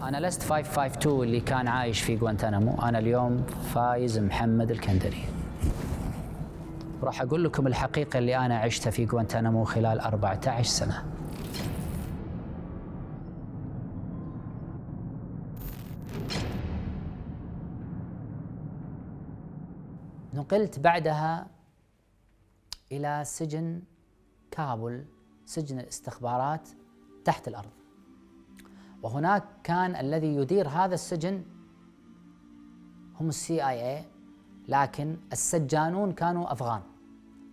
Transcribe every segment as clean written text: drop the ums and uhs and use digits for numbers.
أنا لست 552 اللي كان عايش في غوانتنامو، أنا اليوم فايز محمد الكندري. راح أقول لكم الحقيقة اللي أنا عشتها في غوانتنامو خلال 14 سنة. نقلت بعدها إلى سجن كابول، سجن الاستخبارات تحت الأرض، وهناك كان الذي يدير هذا السجن هم CIA، لكن السجانون كانوا أفغان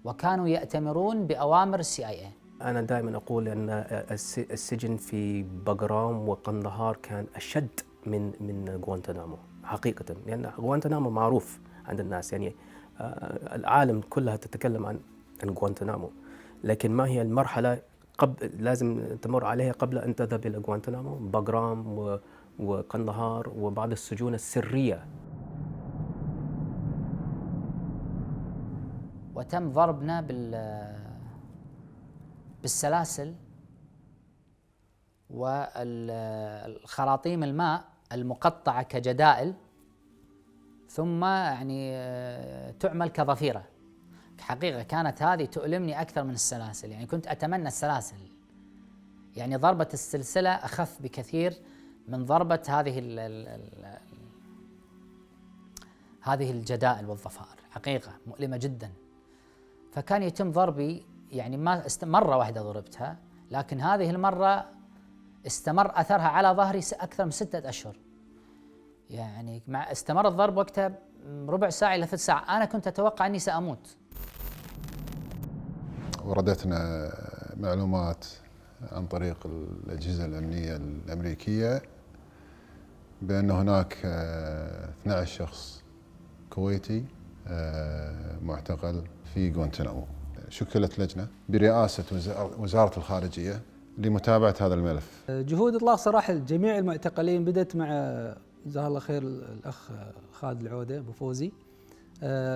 وكانوا يأتمرون بأوامر CIA. أنا دائما أقول أن السجن في بغرام وقندهار كان أشد من غوانتنامو حقيقة، لأن غوانتنامو معروف عند الناس، يعني العالم كلها تتكلم عن غوانتنامو، لكن ما هي المرحلة لازم تمر عليها قبل أن تذهب إلى غوانتنامو؟ بغرام وقندهار وبعض السجون السرية. وتم ضربنا بالسلاسل والخراطيم الماء المقطعة كجدائل، ثم يعني تعمل كضفيرة. حقيقة كانت هذه تؤلمني أكثر من السلاسل، يعني كنت أتمنى السلاسل، يعني ضربة السلسلة أخف بكثير من ضربة هذه الجدائل والضفائر، حقيقة مؤلمة جدا. فكان يتم ضربي، يعني مرة واحدة ضربتها، لكن هذه المرة استمر أثرها على ظهري أكثر من 6 أشهر، يعني استمر الضرب وقتها ربع ساعة إلى 3 ساعات. أنا كنت أتوقع أني سأموت. وردتنا معلومات عن طريق الأجهزة الأمنية الأمريكية بأن هناك 12 شخص كويتي معتقل في غوانتنامو. شكلت لجنة برئاسة وزارة الخارجية لمتابعة هذا الملف. جهود إطلاق سراح جميع المعتقلين بدأت مع جزاه الله خير الأخ خالد العودة أبو فوزي،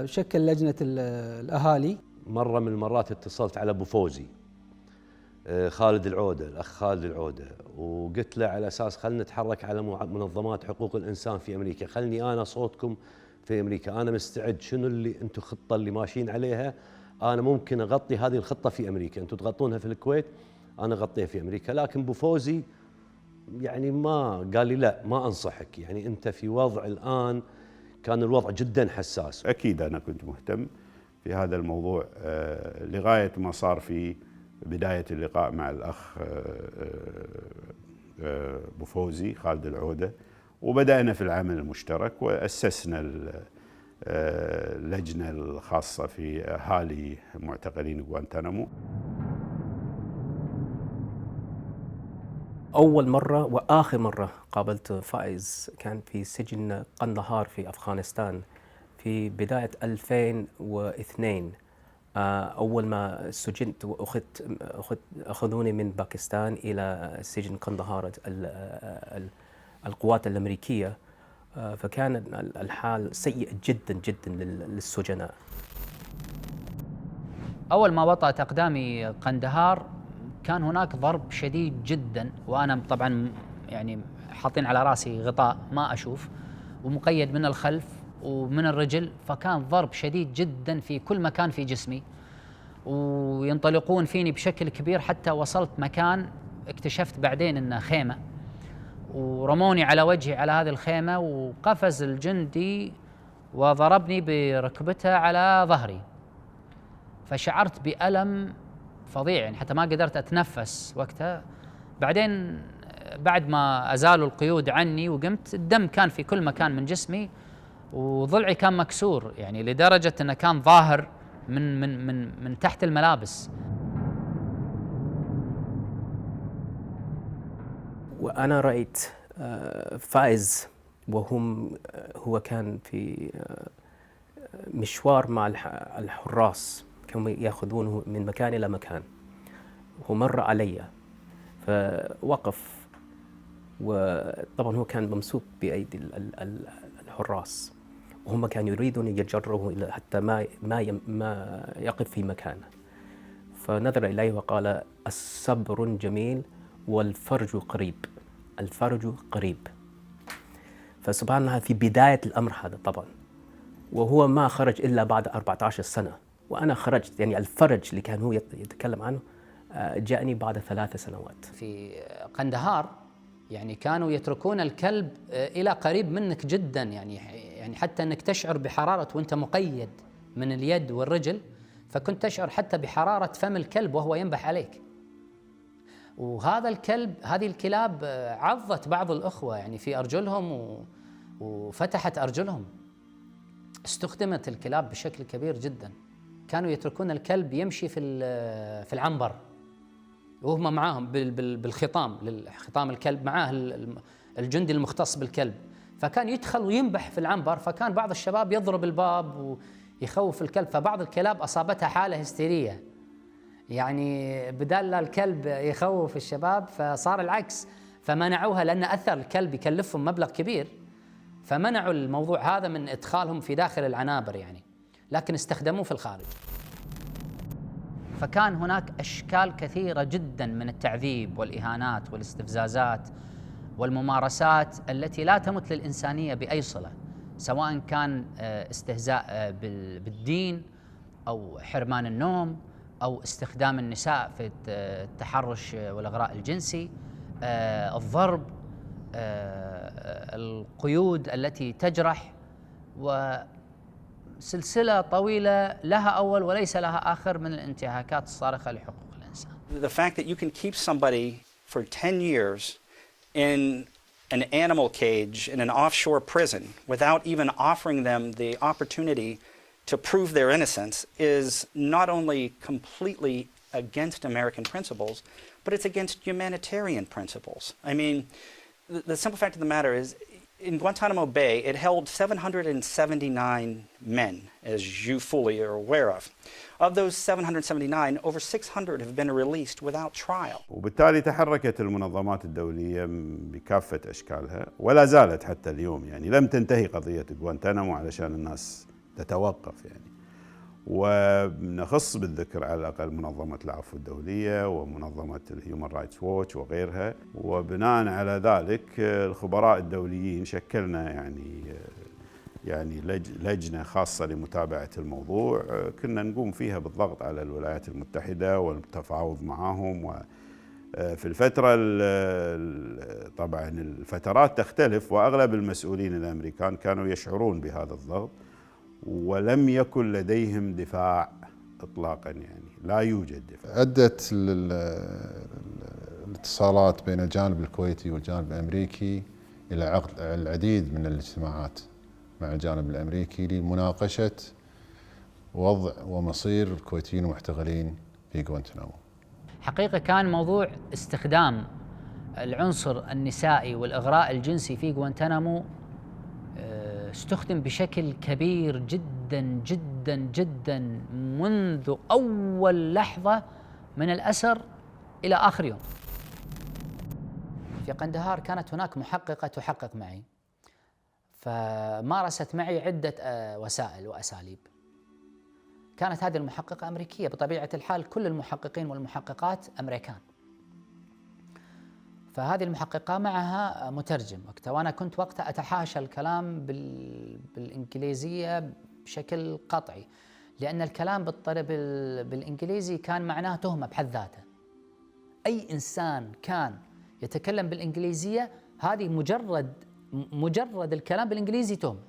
شكل لجنة الأهالي. مرة من المرات اتصلت على أبو فوزي خالد العودة، الأخ خالد العودة، وقلت له على أساس خلنا نتحرك على منظمات حقوق الإنسان في أمريكا، خلني أنا صوتكم في أمريكا، أنا مستعد، شنو اللي أنتم الخطة اللي ماشيين عليها، أنا ممكن أغطي هذه الخطة في أمريكا، أنتم تغطونها في الكويت، أنا أغطيها في أمريكا. لكن أبو فوزي يعني ما قال لي لا، ما أنصحك، يعني أنت في وضع الآن كان الوضع جدا حساس. أكيد أنا كنت مهتم في هذا الموضوع لغاية ما صار في بداية اللقاء مع الأخ أبو فوزي خالد العودة، وبدأنا في العمل المشترك وأسسنا اللجنة الخاصة في أهالي معتقلين غوانتنامو. أول مرة وآخر مرة قابلت فائز كان في سجن قندهار في أفغانستان في بداية 2002. أول ما سجنت أخذوني من باكستان إلى سجن قندهار القوات الأمريكية، فكان الحال سيء جدا جدا للسجناء. أول ما وطأت أقدامي قندهار كان هناك ضرب شديد جدا، وأنا طبعا يعني حاطين على راسي غطاء ما أشوف ومقيد من الخلف ومن الرجل، فكان ضرب شديد جدا في كل مكان في جسمي، وينطلقون فيني بشكل كبير حتى وصلت مكان اكتشفت بعدين انه خيمة، ورموني على وجهي على هذه الخيمة، وقفز الجندي وضربني بركبته على ظهري، فشعرت بألم فظيع، يعني حتى ما قدرت أتنفس وقتها. بعدين بعد ما أزالوا القيود عني وقمت، الدم كان في كل مكان من جسمي، وضلعي كان مكسور، يعني لدرجة أنه كان ظاهر من تحت الملابس. وأنا رأيت فائز هو كان في مشوار مع الحراس، كانوا يأخذونه من مكان إلى مكان، هو مر علي فوقف، وطبعا هو كان ممسوك بأيدي الحراس، وهم كانوا يريدون يجروه حتى ما يقف في مكانه، فنظر إليه وقال: الصبر جميل والفرج قريب، الفرج قريب. فسبحان الله في بداية الأمر هذا طبعا، وهو ما خرج إلا بعد 14 سنة، وأنا خرجت يعني الفرج اللي كان هو يتكلم عنه جاءني بعد 3 سنوات. في قندهار يعني كانوا يتركون الكلب إلى قريب منك جدا، يعني حتى أنك تشعر بحرارة وأنت مقيد من اليد والرجل، فكنت تشعر حتى بحرارة فم الكلب وهو ينبح عليك. وهذا الكلب، هذه الكلاب عضت بعض الأخوة يعني في أرجلهم وفتحت أرجلهم. استخدمت الكلاب بشكل كبير جدا. كانوا يتركون الكلب يمشي في العنبر وهم معاهم بالخطام، خطام الكلب معاه الجندي المختص بالكلب، فكان يدخل وينبح في العنبر، فكان بعض الشباب يضرب الباب ويخوف الكلب، فبعض الكلاب أصابتها حالة هستيرية، يعني بدال الكلب يخوف الشباب فصار العكس، فمنعوها لأن أثر الكلب يكلفهم مبلغ كبير، فمنعوا الموضوع هذا من إدخالهم في داخل العنابر يعني، لكن استخدموه في الخارج. فكان هناك أشكال كثيرة جدا من التعذيب والإهانات والاستفزازات والممارسات التي لا تمت للإنسانية بأي صلة، سواء كان استهزاء بالدين أو حرمان النوم أو استخدام النساء في التحرش والإغراء الجنسي، الضرب، القيود التي تجرح، وسلسلة طويلة لها أول وليس لها آخر من الانتهاكات الصارخة لحقوق الإنسان. The fact that you can keep somebody for 10 years in an animal cage in an offshore prison without even offering them the opportunity to prove their innocence is not only completely against American principles, but it's against humanitarian principles. I mean, the simple fact of the matter is, in Guantanamo Bay, it held 779 men, as you fully are aware of. Of those 779, over 600 have been released without trial. وبالتالي تحركت المنظمات الدولية بكافة أشكالها ولا زالت حتى اليوم، يعني لم تنتهي قضية غوانتانامو علشان الناس تتوقف يعني. ونخص بالذكر على الأقل منظمة العفو الدولية ومنظمة الهيومن رايتس ووتش وغيرها، وبناء على ذلك الخبراء الدوليين شكلنا يعني لجنة خاصة لمتابعة الموضوع، كنا نقوم فيها بالضغط على الولايات المتحدة والتفاوض معهم. وفي الفترة طبعا الفترات تختلف، وأغلب المسؤولين الأمريكان كانوا يشعرون بهذا الضغط ولم يكن لديهم دفاع إطلاقا، يعني لا يوجد دفاع. أدت الاتصالات بين الجانب الكويتي والجانب الأمريكي إلى عقد العديد من الاجتماعات مع الجانب الأمريكي لمناقشة وضع ومصير الكويتيين المحتغلين في غوانتنامو. حقيقة كان موضوع استخدام العنصر النسائي والإغراء الجنسي في غوانتنامو استخدم بشكل كبير جدا جدا جدا منذ أول لحظة من الأسر إلى آخر يوم. في قندهار كانت هناك محققة تحقق معي، فمارست معي عدة وسائل وأساليب. كانت هذه المحققة أمريكية بطبيعة الحال، كل المحققين والمحققات أمريكان، فهذه المحققة معها مترجم وقتها، وأنا كنت وقتها أتحاشى الكلام بالإنجليزية بشكل قطعي، لأن الكلام بالإنجليزي كان معناه تهمة بحد ذاته. أي إنسان كان يتكلم بالإنجليزية هذه مجرد الكلام بالإنجليزي تهمة،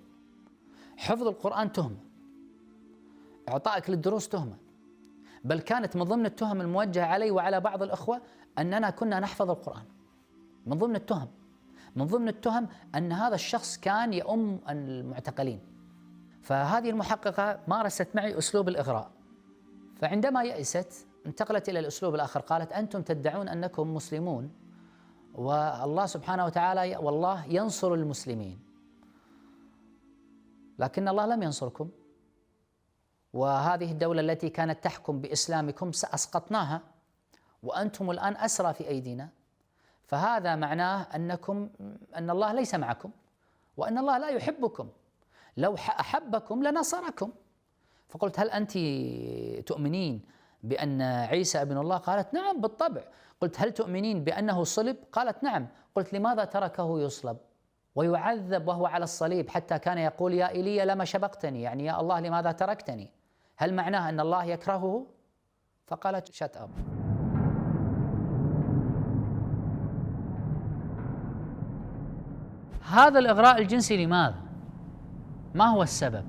حفظ القرآن تهمة، إعطائك للدروس تهمة، بل كانت من ضمن التهم الموجهة علي وعلى بعض الأخوة أننا كنا نحفظ القرآن. من ضمن التهم أن هذا الشخص كان يؤم المعتقلين. فهذه المحققة مارست معي أسلوب الإغراء، فعندما يأست انتقلت إلى الأسلوب الآخر، قالت أنتم تدعون أنكم مسلمون والله سبحانه وتعالى والله ينصر المسلمين، لكن الله لم ينصركم، وهذه الدولة التي كانت تحكم بإسلامكم سأسقطناها وأنتم الآن أسرى في أيدينا، فهذا معناه أن الله ليس معكم وأن الله لا يحبكم، لو أحبكم لنصركم. فقلت هل أنت تؤمنين بأن عيسى ابن الله؟ قالت نعم بالطبع. قلت هل تؤمنين بأنه صلب؟ قالت نعم. قلت لماذا تركه يصلب ويعذب وهو على الصليب، حتى كان يقول يا إيليا لما شبقتني، يعني يا الله لماذا تركتني؟ هل معناه أن الله يكرهه؟ فقالت شت أب. هذا الإغراء الجنسي لماذا؟ ما هو السبب؟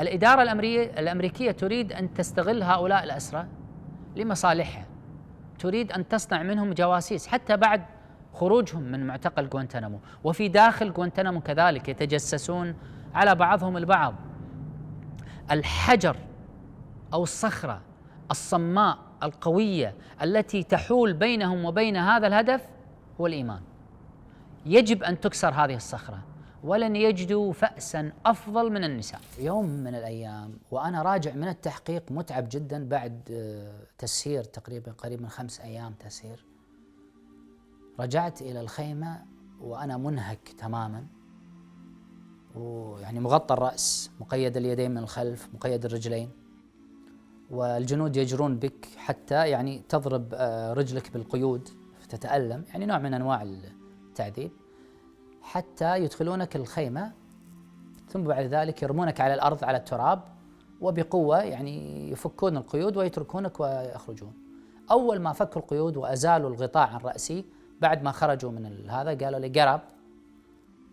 الإدارة الأمريكية تريد أن تستغل هؤلاء الأسرى لمصالحها، تريد أن تصنع منهم جواسيس حتى بعد خروجهم من معتقل غوانتنامو، وفي داخل غوانتنامو كذلك يتجسسون على بعضهم البعض. الحجر أو الصخرة الصماء القوية التي تحول بينهم وبين هذا الهدف هو الإيمان. يجب أن تكسر هذه الصخرة، ولن يجدوا فأسا أفضل من النساء. يوم من الأيام وأنا راجع من التحقيق متعب جدا بعد تسهير تقريبا قريب من 5 أيام تسهير، رجعت إلى الخيمة وأنا منهك تماما، ويعني مغطى الرأس، مقيد اليدين من الخلف، مقيد الرجلين، والجنود يجرون بك حتى يعني تضرب رجلك بالقيود فتتألم، يعني نوع من أنواع التعذيب، حتى يدخلونك الخيمة، ثم بعد ذلك يرمونك على الأرض على التراب، وبقوة يعني يفكون القيود ويتركونك ويخرجون. أول ما فكوا القيود وأزالوا الغطاء عن رأسي بعد ما خرجوا من هذا قالوا لي قرب.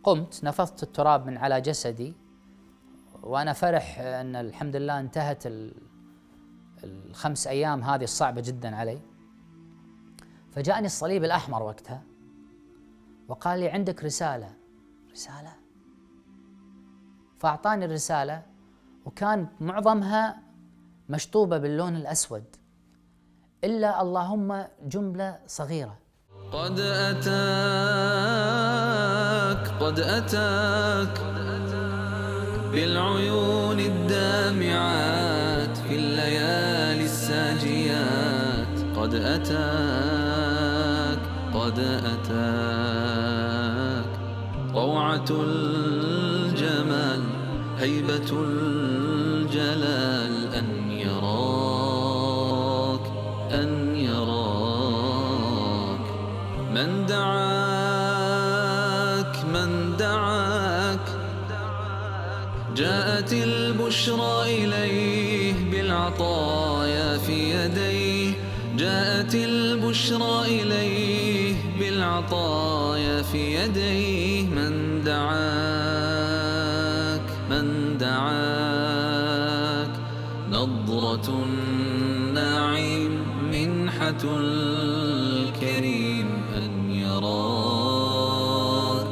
قمت نفضت التراب من على جسدي وأنا فرح أن الحمد لله انتهت 5 أيام هذه الصعبة جدا علي. فجاءني الصليب الأحمر وقتها وقال لي عندك رسالة. فأعطاني الرسالة، وكان معظمها مشطوبة باللون الأسود إلا اللهم جملة صغيرة: قد أتاك بالعيون الدامعات في الليالي الساجيات، قد أتاك روعة الجمال، هيبة الجلال، أن يراك من دعاك جاءت البشرى إليه بالعطايا في يديه، جاءت البشرى إليه بالعطايا في يديه. من دعاك نظرة النعيم، منحة الكريم، أن يراك